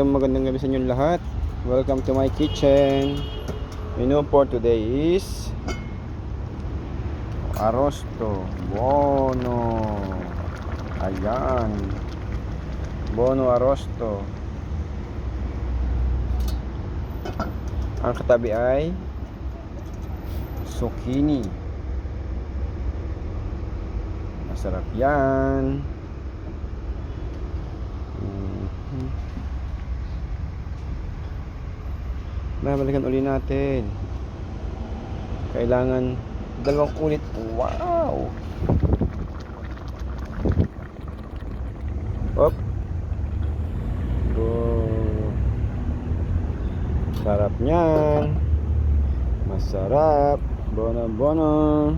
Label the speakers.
Speaker 1: magandang gabi sa inyo lahat. Welcome to my kitchen. Menu for today is Arosto Bono. Ayan, Bono Arosto. Ang katabi ay zucchini. Masarap yan. Babalikan uli natin. Kailangan dalawang ulit. Wow! Hop. Go. Sarap niyan. Masarap. Bono.